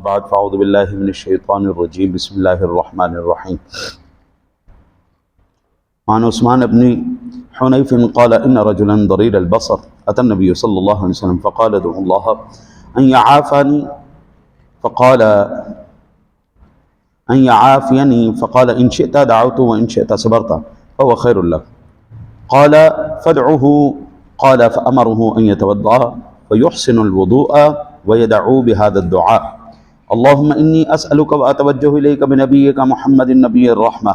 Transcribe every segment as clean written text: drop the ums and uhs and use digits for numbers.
بعد فاعوذ باللہ من الشیطان الرجیم بسم اللہ الرحمن الرحیم عن عثمان بن حنیف قال ان رجلا ضریر البصر اتى النبي صلی اللہ علیہ وسلم فقال ادعو اللہ ان يعافني فقال ان شئت دعوت وان شئت صبرت فهو خير لك قال فادعه قال فأمره ان يتوضأ فيحسن الوضوء ويدعو بهذا الدعاء اللهم إني أسألك وأتوجه إليك بنبيك محمد النبي الرحمة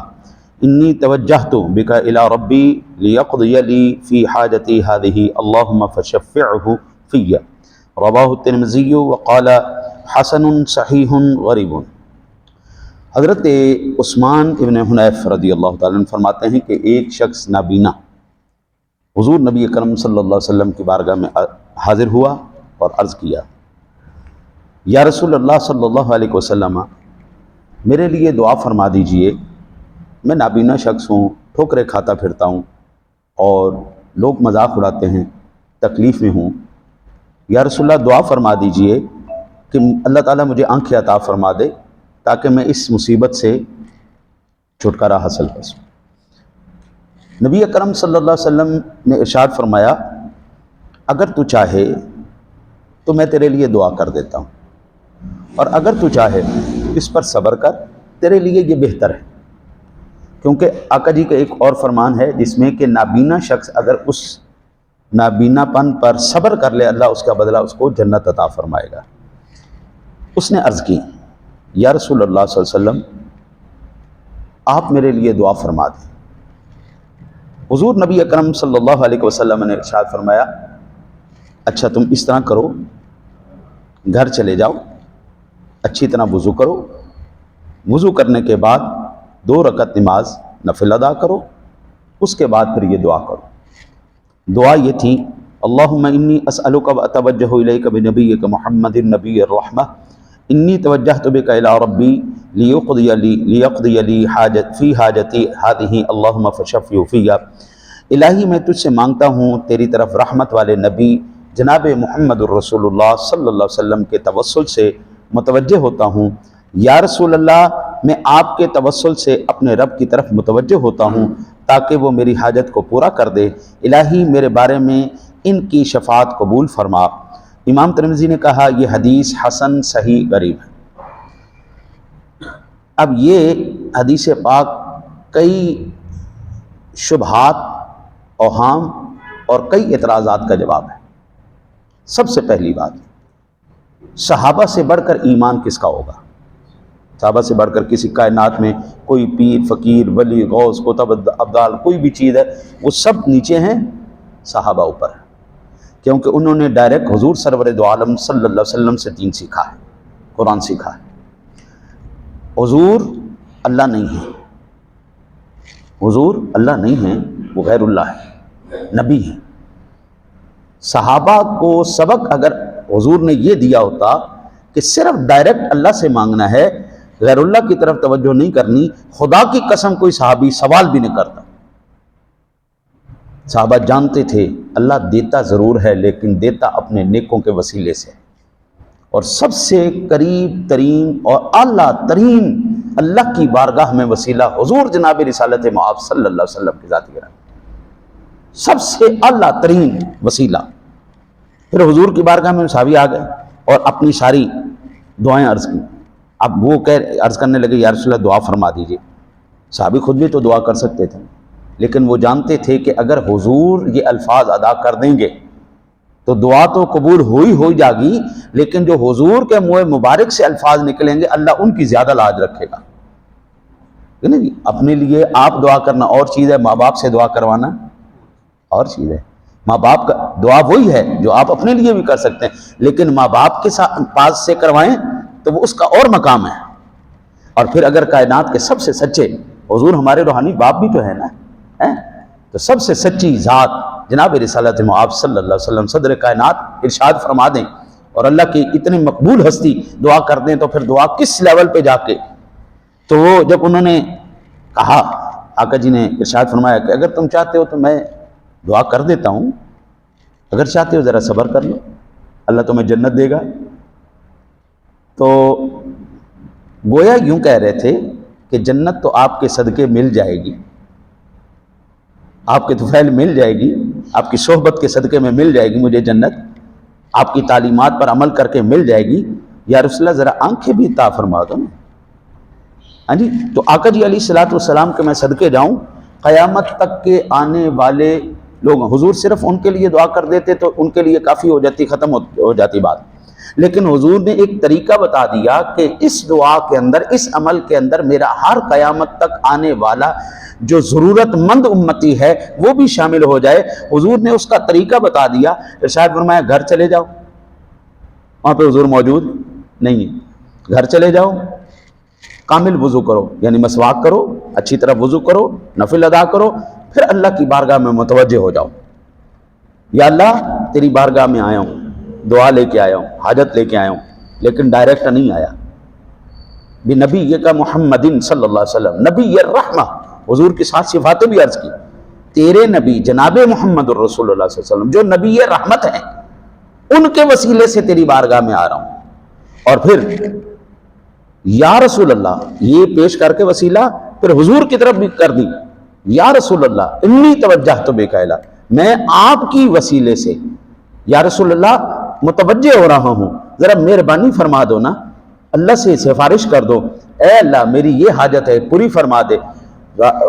إني توجهت بك إلى ربي ليقضي لي في حاجتي هذه اللهم فشفعه في رواه الترمذي وقال حسن صحيح غريب۔ حضرت عثمان ابن حنیف رضی اللہ تعالیٰ عنہ فرماتے ہیں کہ ایک شخص نابینا حضور نبی اکرم صلی اللہ علیہ وسلم کی بارگاہ میں حاضر ہوا اور عرض کیا، یا رسول اللہ صلی اللہ علیہ وسلم میرے لیے دعا فرما دیجئے، میں نابینا شخص ہوں، ٹھوکریں کھاتا پھرتا ہوں اور لوگ مذاق اڑاتے ہیں، تکلیف میں ہوں، یا رسول اللہ دعا فرما دیجئے کہ اللہ تعالیٰ مجھے آنکھیں عطا فرما دے تاکہ میں اس مصیبت سے چھٹکارا حاصل کر سکوں۔ نبی اکرم صلی اللہ علیہ وسلم نے ارشاد فرمایا، اگر تو چاہے تو میں تیرے لیے دعا کر دیتا ہوں، اور اگر تو چاہے اس پر صبر کر، تیرے لیے یہ بہتر ہے۔ کیونکہ آقا جی کا ایک اور فرمان ہے جس میں کہ نابینا شخص اگر اس نابینا پن پر صبر کر لے، اللہ اس کا بدلہ اس کو جنت عطا فرمائے گا۔ اس نے عرض کی، یا رسول اللہ صلی اللہ علیہ وسلم آپ میرے لیے دعا فرما دیں۔ حضور نبی اکرم صلی اللہ علیہ وسلم نے ارشاد فرمایا، اچھا تم اس طرح کرو، گھر چلے جاؤ، اچھی طرح وضو کرو، وضو کرنے کے بعد 2 رکعت نماز نفل ادا کرو، اس کے بعد پھر یہ دعا کرو۔ دعا یہ تھی، اللہم انی اسألک واتوجہ الیک بنبیک محمد النبی الرحمہ انی توجہت بک الی ربی لیقضی لی فی حاجتی ہذہ اللہم فشفع فی۔ الہی میں تجھ سے مانگتا ہوں تیری طرف رحمت والے نبی جناب محمد الرسول اللہ صلی اللہ علیہ وسلم کے توسل سے متوجہ ہوتا ہوں، یا رسول اللہ میں آپ کے توسل سے اپنے رب کی طرف متوجہ ہوتا ہوں تاکہ وہ میری حاجت کو پورا کر دے، الہی میرے بارے میں ان کی شفاعت قبول فرما۔ امام ترمذی نے کہا یہ حدیث حسن صحیح غریب ہے۔ اب یہ حدیث پاک کئی شبہات، اوہام اور کئی اعتراضات کا جواب ہے۔ سب سے پہلی بات، صحابہ سے بڑھ کر ایمان کس کا ہوگا؟ صحابہ سے بڑھ کر کسی کائنات میں کوئی پیر، فقیر، ولی، غوث، قطب، ابدال، کوئی بھی چیز ہے، وہ سب نیچے ہیں، صحابہ اوپر ہیں، کیونکہ انہوں نے ڈائریکٹ حضور سرور دو عالم صلی اللہ علیہ وسلم سے دین سیکھا ہے، قرآن سیکھا ہے۔ حضور اللہ نہیں ہے، حضور اللہ نہیں ہے، وہ غیر اللہ ہے، نبی ہیں۔ صحابہ کو سبق اگر حضور نے یہ دیا ہوتا کہ صرف ڈائریکٹ اللہ سے مانگنا ہے، غیر اللہ کی طرف توجہ نہیں کرنی، خدا کی قسم کوئی صحابی سوال بھی نہیں کرتا۔ صحابہ جانتے تھے اللہ دیتا ضرور ہے لیکن دیتا اپنے نیکوں کے وسیلے سے، اور سب سے قریب ترین اور اعلیٰ ترین اللہ کی بارگاہ میں وسیلہ حضور جناب رسالت مآب صلی اللہ علیہ وسلم کی ذاتی گرامی، سب سے اعلیٰ ترین وسیلہ۔ پھر حضور کی بارگاہ میں صحابی آ گئے اور اپنی ساری دعائیں عرض کی۔ اب وہ عرض کرنے لگے، یا رسول اللہ دعا فرما دیجئے۔ صحابی خود بھی تو دعا کر سکتے تھے، لیکن وہ جانتے تھے کہ اگر حضور یہ الفاظ ادا کر دیں گے تو دعا تو قبول ہو جائے گی، لیکن جو حضور کے منہ مبارک سے الفاظ نکلیں گے اللہ ان کی زیادہ لاج رکھے گا۔ اپنے لیے آپ دعا کرنا اور چیز ہے، ماں باپ سے دعا کروانا اور چیز ہے۔ ماں باپ کا دعا وہی ہے جو آپ اپنے لیے بھی کر سکتے ہیں، لیکن ماں باپ کے پاس سے کروائیں تو وہ اس کا اور مقام ہے۔ اور پھر اگر کائنات کے سب سے سچے حضور ہمارے روحانی باپ بھی تو ہے نا، تو سب سے سچی ذات جناب رسالت مآب صلی اللہ علیہ وسلم صدر کائنات ارشاد فرما دیں اور اللہ کی اتنی مقبول ہستی دعا کر دیں تو پھر دعا کس لیول پہ جا کے۔ تو وہ جب انہوں نے کہا، آقا جی نے ارشاد فرمایا کہ اگر تم چاہتے ہو تو میں دعا کر دیتا ہوں، اگر چاہتے ہو ذرا صبر کر لو، اللہ تمہیں جنت دے گا۔ تو گویا یوں کہہ رہے تھے کہ جنت تو آپ کے صدقے مل جائے گی، آپ کے طفیل مل جائے گی، آپ کی صحبت کے صدقے میں مل جائے گی مجھے جنت، آپ کی تعلیمات پر عمل کر کے مل جائے گی، یا رسول اللہ ذرا آنکھیں بھی عطا فرما دو نا۔ ہاں جی، تو آقا جی علیہ الصلوۃ والسلام کے میں صدقے جاؤں، قیامت تک کے آنے والے لوگ، حضور صرف ان کے لیے دعا کر دیتے تو ان کے لیے کافی ہو جاتی، ختم ہو جاتی بات، لیکن حضور نے ایک طریقہ بتا دیا کہ اس دعا کے اندر، اس عمل کے اندر میرا ہر قیامت تک آنے والا جو ضرورت مند امتی ہے وہ بھی شامل ہو جائے۔ حضور نے اس کا طریقہ بتا دیا۔ ارشاد فرمایا گھر چلے جاؤ، وہاں پہ حضور موجود نہیں ہے، گھر چلے جاؤ، کامل وضو کرو، یعنی مسواک کرو، اچھی طرح وضو کرو، نفل ادا کرو، پھر اللہ کی بارگاہ میں متوجہ ہو جاؤ، یا اللہ تیری بارگاہ میں آیا ہوں، دعا لے کے آیا ہوں، حاجت لے کے آیا ہوں، لیکن ڈائریکٹ نہیں آیا، بنبی کا محمدin صلی اللہ علیہ وسلم، نبی الرحمہ، حضور کی ساتھ صفاتیں بھی عرض کی، تیرے نبی جناب محمد الرسول اللہ صلی اللہ علیہ وسلم جو نبی رحمت ہیں، ان کے وسیلے سے تیری بارگاہ میں آ رہا ہوں۔ اور پھر یا رسول اللہ یہ پیش کر کے وسیلہ پھر حضور کی طرف بھی کر دی، یا رسول اللہ انی توجہت بک الی، میں آپ کی وسیلے سے یا رسول اللہ متوجہ ہو رہا ہوں، ذرا مہربانی فرما دو نا، اللہ سے سفارش کر دو، اے اللہ میری یہ حاجت ہے پوری فرما دے۔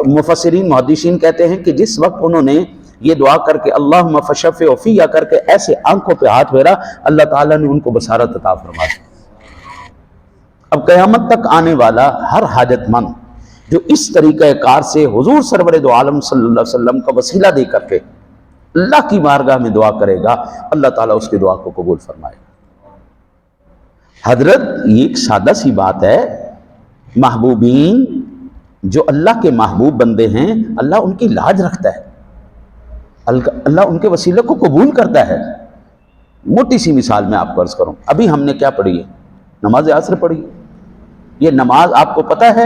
مفسرین محدثین کہتے ہیں کہ جس وقت انہوں نے یہ دعا کر کے اللہم فشفع فیہ کر کے ایسے آنکھوں پہ ہاتھ پھیرا، اللہ تعالیٰ نے ان کو بصارت عطا فرما دی۔ اب قیامت تک آنے والا ہر حاجت مند جو اس طریقہ کار سے حضور سرور دو عالم صلی اللہ علیہ وسلم کا وسیلہ دے کر کے اللہ کی بارگاہ میں دعا کرے گا، اللہ تعالیٰ اس کی دعا کو قبول فرمائے گا۔ حضرت یہ ایک سادہ سی بات ہے، محبوبین جو اللہ کے محبوب بندے ہیں اللہ ان کی لاج رکھتا ہے، اللہ ان کے وسیلے کو قبول کرتا ہے۔ موٹی سی مثال میں آپ کو عرض کروں، ابھی ہم نے کیا پڑھی ہے؟ نماز عصر پڑھی۔ یہ نماز آپ کو پتہ ہے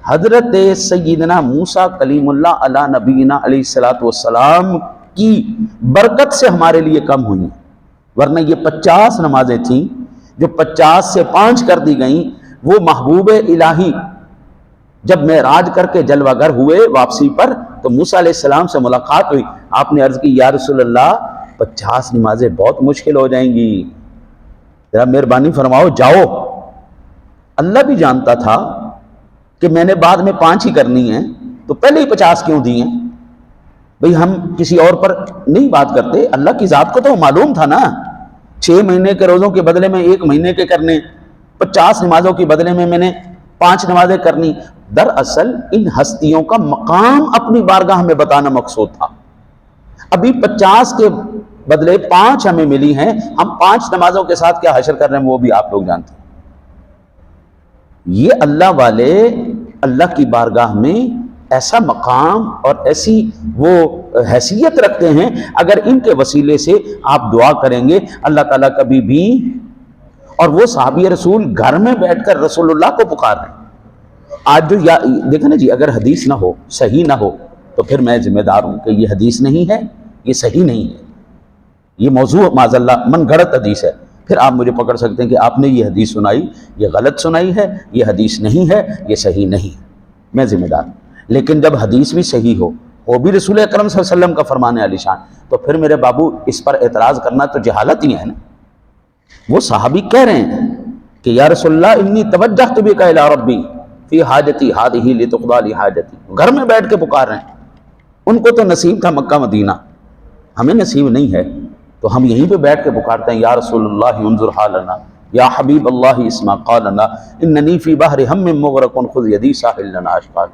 حضرت سیدنا موسیٰ کلیم اللہ علی نبینا علیہ الصلوۃ والسلام کی برکت سے ہمارے لیے کم ہوئی، ورنہ یہ 50 نمازیں تھیں جو 50 سے 5 کر دی گئیں۔ وہ محبوب الہی جب معراج کر کے جلوہ گر ہوئے واپسی پر تو موسیٰ علیہ السلام سے ملاقات ہوئی، آپ نے عرض کی یا رسول اللہ 50 نمازیں بہت مشکل ہو جائیں گی، ذرا مہربانی فرماؤ جاؤ۔ اللہ بھی جانتا تھا کہ میں نے بعد میں 5 ہی کرنی ہیں تو پہلے ہی 50 کیوں دی ہیں؟ بھئی ہم کسی اور پر نہیں بات کرتے، اللہ کی ذات کو تو معلوم تھا نا، 6 مہینے کے روزوں کے بدلے میں 1 مہینے کے کرنے، 50 نمازوں کے بدلے میں میں نے 5 نمازیں کرنی۔ دراصل ان ہستیوں کا مقام اپنی بارگاہ میں بتانا مقصود تھا۔ ابھی 50 کے بدلے 5 ہمیں ملی ہیں، ہم 5 نمازوں کے ساتھ کیا حشر کر رہے ہیں وہ بھی آپ لوگ جانتے ہیں۔ یہ اللہ والے اللہ کی بارگاہ میں ایسا مقام اور ایسی وہ حیثیت رکھتے ہیں، اگر ان کے وسیلے سے آپ دعا کریں گے اللہ تعالیٰ کبھی بھی، اور وہ صحابی رسول گھر میں بیٹھ کر رسول اللہ کو پکار رہے ہیں۔ آج جو دیکھیں نا جی، اگر حدیث نہ ہو، صحیح نہ ہو، تو پھر میں ذمہ دار ہوں کہ یہ حدیث نہیں ہے، یہ صحیح نہیں ہے، یہ موضوع معاذ اللہ من گھڑت حدیث ہے، پھر آپ مجھے پکڑ سکتے ہیں کہ آپ نے یہ حدیث سنائی، یہ غلط سنائی ہے، یہ حدیث نہیں ہے، یہ صحیح نہیں ہے، میں ذمہ دار ہوں۔ لیکن جب حدیث بھی صحیح ہو، وہ بھی رسول اکرم صلی اللہ علیہ وسلم کا فرمان علی شان، تو پھر میرے بابو اس پر اعتراض کرنا تو جہالت ہی ہے نا۔ وہ صحابی کہہ رہے ہیں کہ یا رسول اللہ انی توجہت بک الی ربی فی حاجتی ہذہ لتقضی لی حاجتی، گھر میں بیٹھ کے پکار رہے ہیں۔ ان کو تو نصیب تھا مکہ مدینہ، ہمیں نصیب نہیں ہے، تو ہم یہیں پہ بیٹھ کے پکارتے ہیں یا رسول اللہ انظر حالنا، یا حبیب اللہ اسمع قالنا، اننی فی بحر ہم مغرق خذ یدی ساحل لنا اشقال۔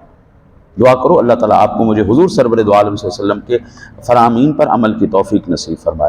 دعا کرو اللہ تعالیٰ آپ کو مجھے حضور سرور دو عالم صلی اللہ علیہ وسلم کے فرامین پر عمل کی توفیق نصیب فرمائے۔